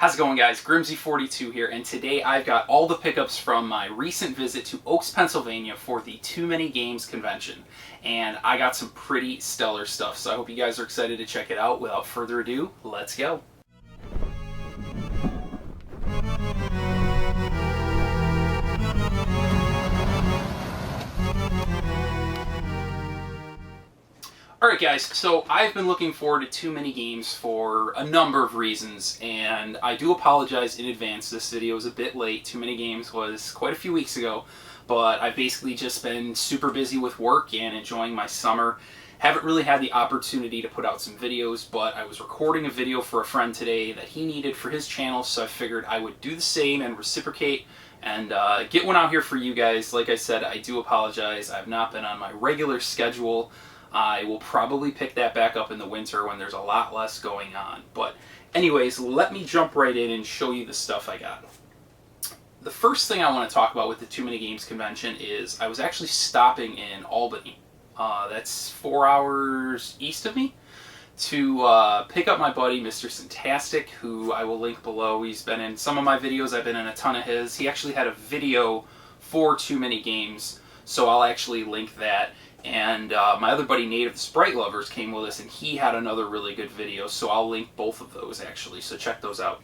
How's it going, guys? Grimsy42 here, and today I've got all the pickups from my recent visit to Oaks, Pennsylvania for the Too Many Games convention. And I got some pretty stellar stuff, so I hope you guys are excited to check it out. Without further ado, let's go. Alright guys, so I've been looking forward to Too Many Games for a number of reasons, and I do apologize in advance. This video is a bit late. Too Many Games was quite a few weeks ago, but I've basically just been super busy with work and enjoying my summer. Haven't really had the opportunity to put out some videos, but I was recording a video for a friend today that he needed for his channel, so I figured I would do the same and reciprocate and get one out here for you guys. Like I said, I do apologize. I've not been on my regular schedule. I will probably pick that back up in the winter when there's a lot less going on. But anyways, let me jump right in and show you the stuff I got. The first thing I want to talk about with the Too Many Games convention is I was actually stopping in Albany. That's 4 hours east of me, to pick up my buddy, Mr. Sintastic, who I will link below. He's been in some of my videos. I've been in a ton of his. He actually had a video for Too Many Games, so I'll actually link that. And my other buddy, Native the Sprite Lovers, came with us, and he had another really good video, so I'll link both of those actually, so check those out.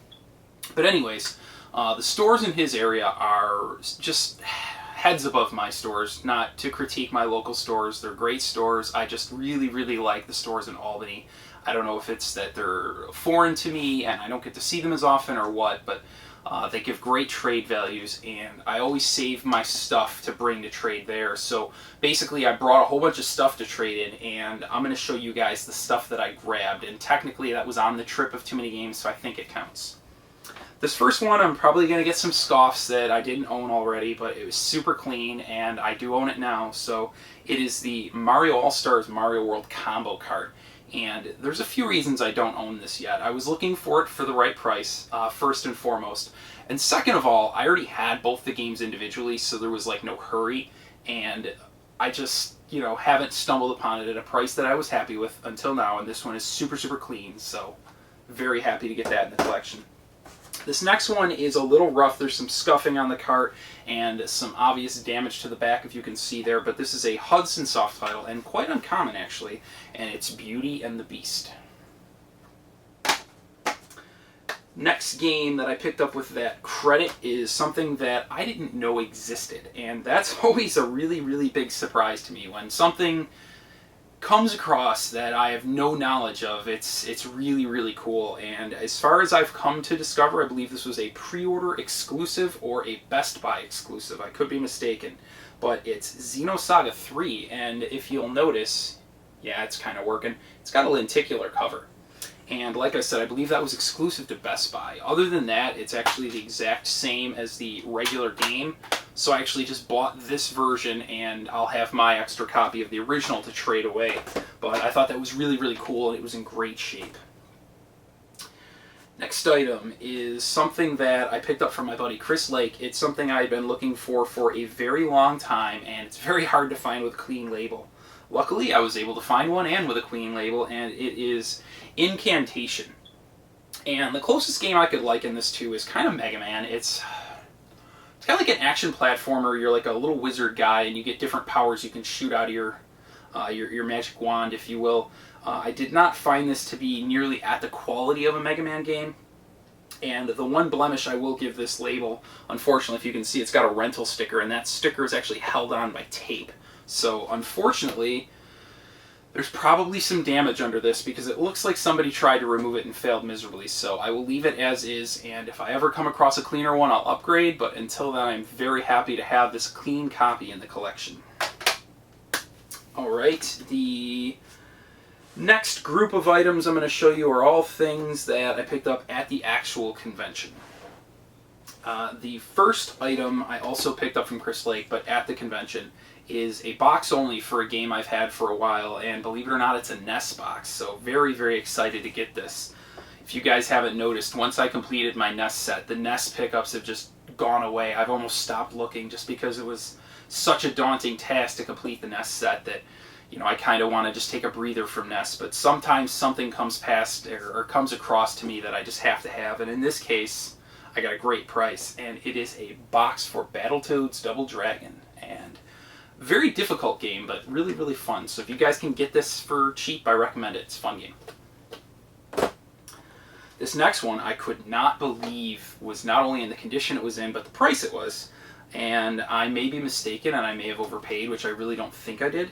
But anyways, the stores in his area are just heads above my stores. Not to critique my local stores, they're great stores. I just really like the stores in Albany. I don't know if it's that they're foreign to me and I don't get to see them as often or what, but they give great trade values, and I always save my stuff to bring to trade there. So basically I brought a whole bunch of stuff to trade in, and I'm going to show you guys the stuff that I grabbed, and technically that was on the trip of Too Many Games, so I think it counts. This first one, I'm probably going to get some scoffs that I didn't own already, but it was super clean, and I do own it now. So it is the Mario All-Stars Mario World Combo Cart. And there's a few reasons I don't own this yet. I was looking for it for the right price, first and foremost. And second of all, I already had both the games individually, so there was like no hurry. And I just, haven't stumbled upon it at a price that I was happy with until now. And this one is super clean, so very happy to get that in the collection. This next one is a little rough. There's some scuffing on the cart and some obvious damage to the back, if you can see there, but this is a Hudson soft title, and quite uncommon actually, and it's Beauty and the Beast. Next game that I picked up with that credit is something that I didn't know existed, and that's always a really big surprise to me. When something comes across that I have no knowledge of, it's really cool. And as far as I've come to discover, I believe this was a pre-order exclusive or a Best Buy exclusive. I could be mistaken, but it's Xenosaga 3, and if you'll notice, yeah, it's kind of working. It's got a lenticular cover, and like I said, I believe that was exclusive to Best Buy. Other than that, it's actually the exact same as the regular game. So I actually just bought this version, and I'll have my extra copy of the original to trade away. But I thought that was really cool, and it was in great shape. Next item is something that I picked up from my buddy Chris Lake. It's something I've been looking for a very long time, and it's very hard to find with a clean label. Luckily, I was able to find one and with a clean label, and it is Incantation. And the closest game I could liken this to is kind of Mega Man. It's kind of like an action platformer. You're like a little wizard guy, and you get different powers you can shoot out of your magic wand, if you will. I did not find this to be nearly at the quality of a Mega Man game. And the one blemish I will give this label, unfortunately, if you can see, it's got a rental sticker, and that sticker is actually held on by tape. So unfortunately, there's probably some damage under this because it looks like somebody tried to remove it and failed miserably. So I will leave it as is, and if I ever come across a cleaner one, I'll upgrade. But until then, I'm very happy to have this clean copy in the collection. Alright, the next group of items I'm going to show you are all things that I picked up at the actual convention. The first item I also picked up from Chris Lake, but at the convention, is a box only for a game I've had for a while, and believe it or not, it's a NES box, so very excited to get this. If you guys haven't noticed, once I completed my NES set, the NES pickups have just gone away. I've almost stopped looking just because it was such a daunting task to complete the NES set that, you know, I kind of want to just take a breather from NES, but sometimes something comes past or comes across to me that I just have to have, and in this case, I got a great price, and it is a box for Battletoads Double Dragon, and very difficult game, but really, really fun. So if you guys can get this for cheap, I recommend it. It's a fun game. This next one I could not believe was not only in the condition it was in, but the price it was. And I may be mistaken, and I may have overpaid, which I really don't think I did.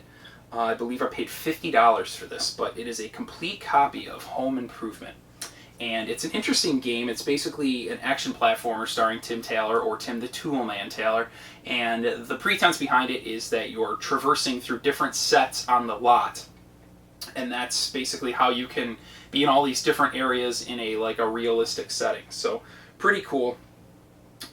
I believe I paid $50 for this, but it is a complete copy of Home Improvement. And it's an interesting game. It's basically an action platformer starring Tim Taylor, or Tim the Toolman Taylor. And the pretense behind it is that you're traversing through different sets on the lot. And that's basically how you can be in all these different areas in a realistic setting. So pretty cool.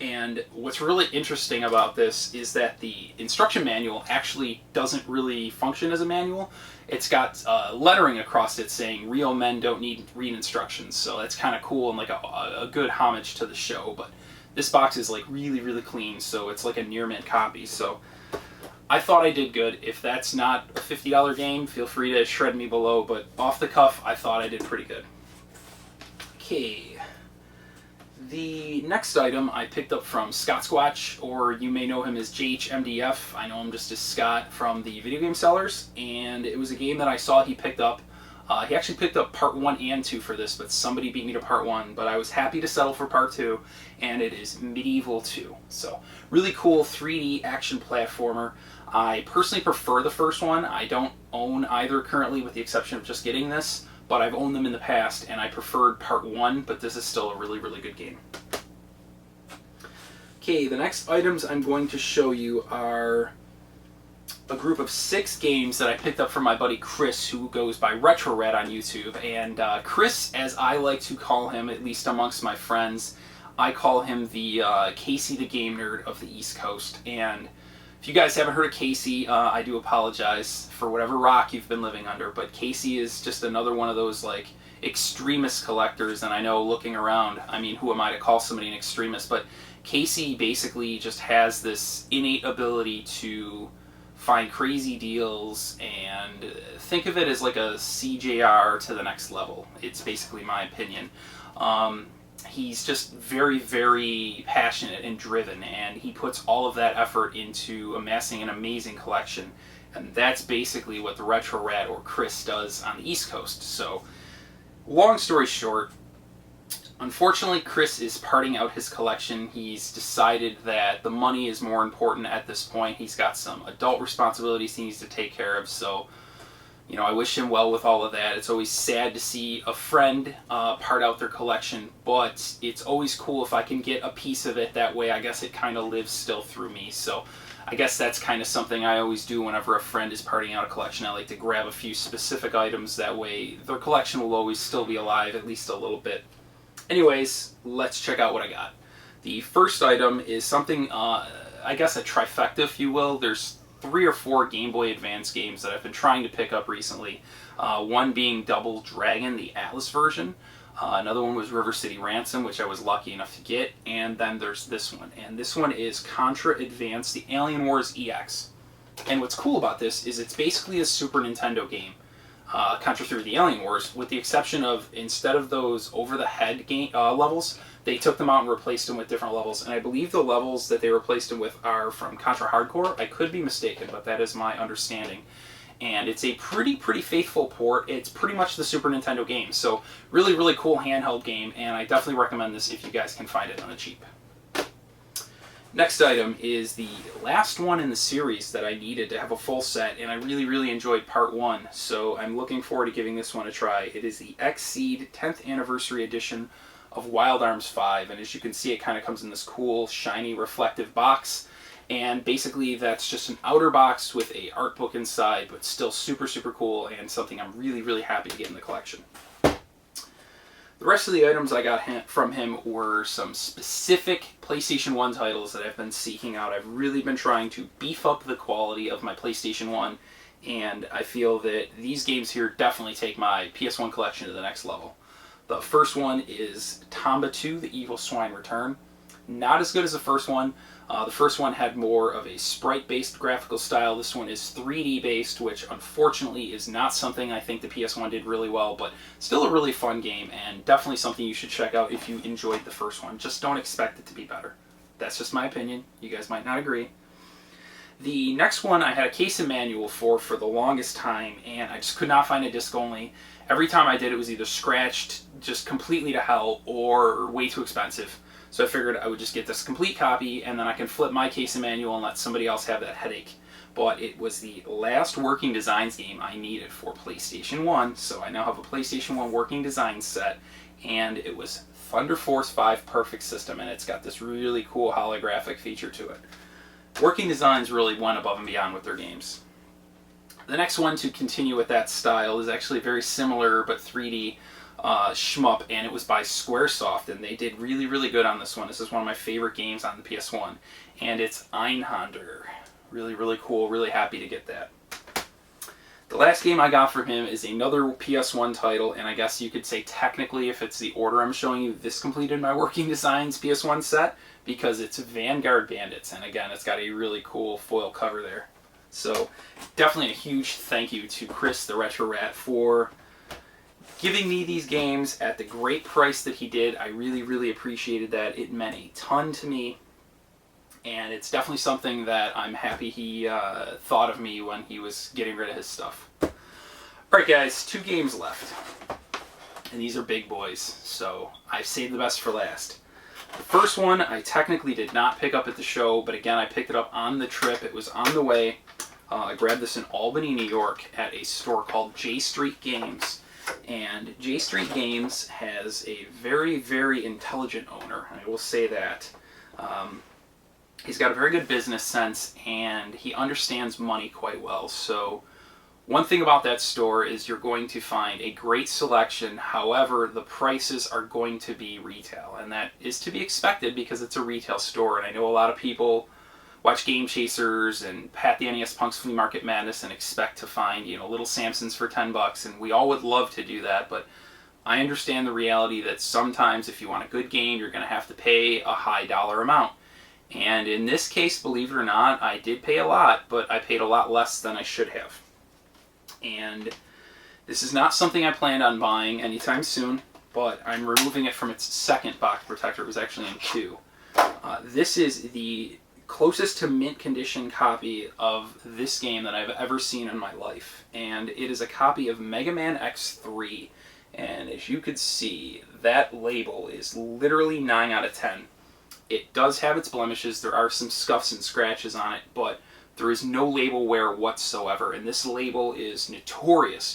And what's really interesting about this is that the instruction manual actually doesn't really function as a manual. It's got lettering across it saying real men don't need read instructions. So that's kind of cool and like a good homage to the show. But this box is like really, really clean, so it's like a near mint copy. So I thought I did good. If that's not a $50 game, feel free to shred me below, but off the cuff, I thought I did pretty good. Okay. The next item I picked up from Scott Squatch, or you may know him as JHMDF. I know him just as Scott from the Video Game Sellers, and it was a game that I saw he picked up. He actually picked up part 1 and 2 for this, but somebody beat me to part 1, but I was happy to settle for part 2, and it is Medieval 2. So, really cool 3D action platformer. I personally prefer the first one. I don't own either currently, with the exception of just getting this, but I've owned them in the past, and I preferred part 1, but this is still a really, really good game. Okay, the next items I'm going to show you are a group of 6 games that I picked up from my buddy Chris, who goes by RetroRad on YouTube. And Chris, as I like to call him, at least amongst my friends, I call him the Kacy the Game Nerd of the East Coast. And if you guys haven't heard of Kacy, I do apologize for whatever rock you've been living under, but Kacy is just another one of those like extremist collectors. And I know, looking around, I mean, who am I to call somebody an extremist? But Kacy basically just has this innate ability to find crazy deals, and think of it as like a CJR to the next level. It's basically my opinion. He's just very, very passionate and driven, and he puts all of that effort into amassing an amazing collection. And that's basically what the RetroRad, or Chris, does on the East Coast. So, long story short, unfortunately, Chris is parting out his collection. He's decided that the money is more important at this point. He's got some adult responsibilities he needs to take care of, so, you know, I wish him well with all of that. It's always sad to see a friend part out their collection, but it's always cool if I can get a piece of it. That way, I guess it kind of lives still through me. So I guess that's kind of something I always do whenever a friend is parting out a collection. I like to grab a few specific items. That way, their collection will always still be alive, at least a little bit. Anyways, let's check out what I got. The first item is something, I guess a trifecta, if you will. There's 3 or 4 Game Boy Advance games that I've been trying to pick up recently. One being Double Dragon, the Atlas version. Another one was River City Ransom, which I was lucky enough to get. And then there's this one. And this one is Contra Advance, the Alien Wars EX. And what's cool about this is it's basically a Super Nintendo game. Contra 3: The Alien Wars, with the exception of, instead of those over-the-head levels, they took them out and replaced them with different levels. And I believe the levels that they replaced them with are from Contra Hardcore. I could be mistaken, but that is my understanding. And it's a pretty faithful port. It's pretty much the Super Nintendo game. So really, really cool handheld game, and I definitely recommend this if you guys can find it on the cheap. Next item is the last one in the series that I needed to have a full set, and I really, really enjoyed part 1, so I'm looking forward to giving this one a try. It is the Xseed 10th Anniversary Edition of Wild Arms 5, and as you can see, it kind of comes in this cool, shiny, reflective box, and basically that's just an outer box with a art book inside, but still super, super cool, and something I'm really, really happy to get in the collection. The rest of the items I got from him were some specific PlayStation 1 titles that I've been seeking out. I've really been trying to beef up the quality of my PlayStation 1, and I feel that these games here definitely take my PS1 collection to the next level. The first one is Tomba 2, The Evil Swine Return. Not as good as the first one. The first one had more of a sprite-based graphical style. This one is 3D-based, which unfortunately is not something I think the PS1 did really well, but still a really fun game, and definitely something you should check out if you enjoyed the first one. Just don't expect it to be better. That's just my opinion. You guys might not agree. The next one I had a Kacy manual for the longest time, and I just could not find a disc only. Every time I did, it was either scratched just completely to hell or way too expensive. So I figured I would just get this complete copy, and then I can flip my Kacy manual and let somebody else have that headache. But it was the last working designs game I needed for PlayStation 1, so I now have a PlayStation 1 working designs set, and it was Thunder Force 5 Perfect System, and it's got this really cool holographic feature to it. Working Designs really went above and beyond with their games. The next one to continue with that style is actually very similar but 3D shmup, and it was by Squaresoft, and they did really good on this one. This is one of my favorite games on the PS1, and it's Einhander. Really cool, really happy to get that. The last game I got from him is another PS1 title, and I guess you could say technically, if it's the order I'm showing you, this completed my Working Designs PS1 set, because it's Vanguard Bandits, and again, it's got a really cool foil cover there. So definitely a huge thank you to Chris the Retro Rat for giving me these games at the great price that he did. I really appreciated that. It meant a ton to me, and it's definitely something that I'm happy he thought of me when he was getting rid of his stuff. Alright guys, 2 games left, and these are big boys, so I've saved the best for last. The first one I technically did not pick up at the show, but again, I picked it up on the trip. It was on the way. I grabbed this in Albany, New York at a store called J Street Games. And J Street Games has a very intelligent owner, I will say that. He's got a very good business sense, and he understands money quite well. So one thing about that store is you're going to find a great selection. However, the prices are going to be retail, and that is to be expected because it's a retail store. And I know a lot of people watch Game Chasers and Pat the NES Punk's Flea Market Madness and expect to find, you know, Little Samsons for $10, and we all would love to do that, but I understand the reality that sometimes if you want a good game, you're going to have to pay a high dollar amount. And in this case, believe it or not, I did pay a lot, but I paid a lot less than I should have. And this is not something I planned on buying anytime soon, but I'm removing it from its second box protector. It was actually in 2. This is the closest to mint condition copy of this game that I've ever seen in my life, and it is a copy of Mega Man X3, and as you could see, that label is literally 9 out of 10. It does have its blemishes. There are some scuffs and scratches on it, but there is no label wear whatsoever, and this label is notorious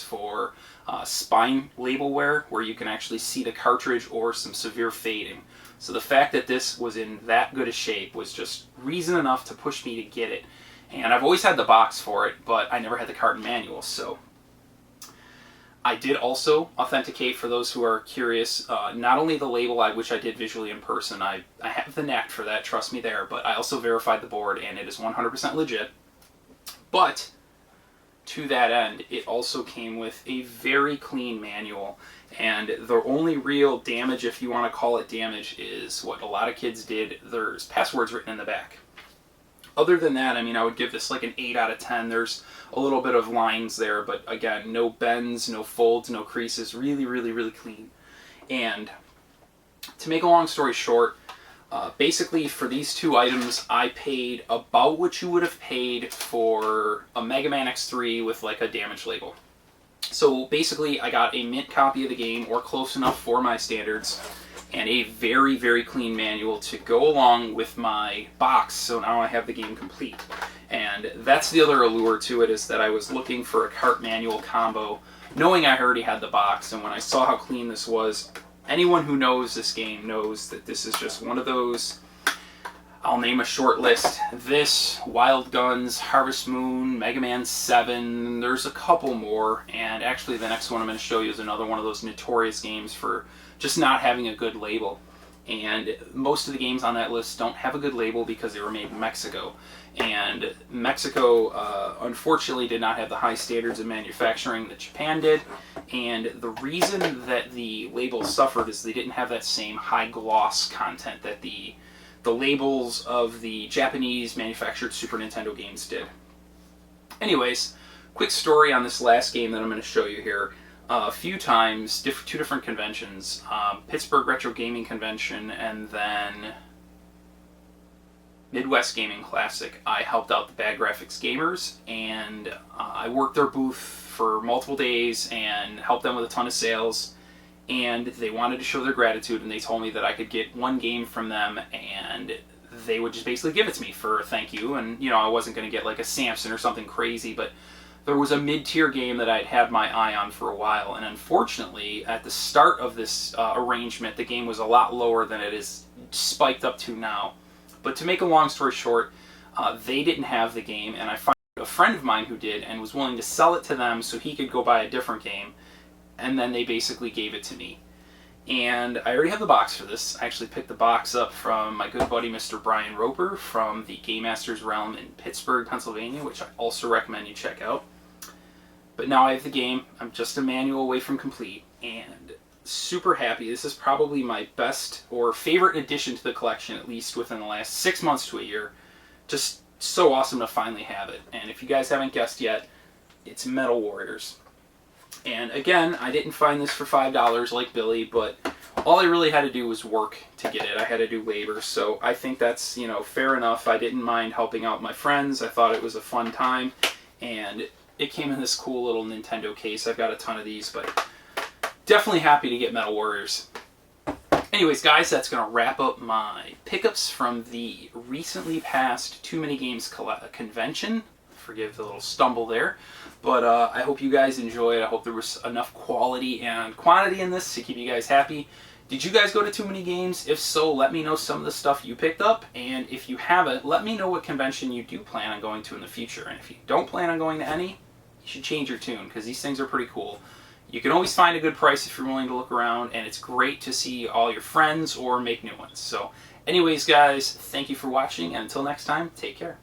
for spine label wear, where you can actually see the cartridge or some severe fading. So the fact that this was in that good a shape was just reason enough to push me to get it. And I've always had the box for it, but I never had the carton manual, so I did also authenticate, for those who are curious, not only the label, which I did visually in person. I have the knack for that, trust me there, but I also verified the board, and it is 100% legit. But to that end, it also came with a very clean manual, and the only real damage, if you want to call it damage, is what a lot of kids did. There's passwords written in the back. Other than that, I mean, I would give this like an 8 out of 10. There's a little bit of lines there, but again, no bends, no folds, no creases. Really clean. And to make a long story short, basically for these 2 items, I paid about what you would have paid for a Mega Man X3 with like a damaged label. So basically, I got a mint copy of the game, or close enough for my standards, and a very clean manual to go along with my box, so now I have the game complete. And that's the other allure to it, is that I was looking for a cart manual combo, knowing I already had the box, and when I saw how clean this was, anyone who knows this game knows that this is just one of those, I'll name a short list. This, Wild Guns, Harvest Moon, Mega Man 7, there's a couple more, and actually the next one I'm going to show you is another one of those notorious games for just not having a good label. And most of the games on that list don't have a good label because they were made in Mexico. And Mexico, unfortunately, did not have the high standards of manufacturing that Japan did. And the reason that the labels suffered is they didn't have that same high gloss content that the labels of the Japanese manufactured Super Nintendo games did. Anyways, quick story on this last game that I'm going to show you here. A few times, two different conventions, Pittsburgh Retro Gaming Convention and then Midwest Gaming Classic. I helped out the Bad Graphics Gamers, and I worked their booth for multiple days and helped them with a ton of sales, and they wanted to show their gratitude, and they told me that I could get one game from them and they would just basically give it to me for a thank you. And you know, I wasn't going to get like a Samson or something crazy, but there was a mid-tier game that I'd had my eye on for a while, and unfortunately, at the start of this arrangement, the game was a lot lower than it is spiked up to now. But to make a long story short, they didn't have the game, and I found a friend of mine who did and was willing to sell it to them so he could go buy a different game, and then they basically gave it to me. And I already have the box for this. I actually picked the box up from my good buddy Mr. Brian Roper from the Game Masters Realm in Pittsburgh, Pennsylvania, which I also recommend you check out. But now I have the game. I'm just a manual away from complete, and super happy. This is probably my best or favorite addition to the collection, at least within the last 6 months to a year. Just so awesome to finally have it. And if you guys haven't guessed yet, it's Metal Warriors. And again, I didn't find this for $5 like Billy, but all I really had to do was work to get it. I had to do labor, so I think that's, you know, fair enough. I didn't mind helping out my friends. I thought it was a fun time, and it came in this cool little Nintendo case. I've got a ton of these, but definitely happy to get Metal Warriors. Anyways, guys, that's going to wrap up my pickups from the recently passed Too Many Games convention. Forgive the little stumble there. But I hope you guys enjoyed. I hope there was enough quality and quantity in this to keep you guys happy. Did you guys go to Too Many Games? If so, let me know some of the stuff you picked up. And if you haven't, let me know what convention you do plan on going to in the future. And if you don't plan on going to any, you should change your tune, because these things are pretty cool. You can always find a good price if you're willing to look around, and it's great to see all your friends or make new ones. So anyways, guys, thank you for watching, and until next time, take care.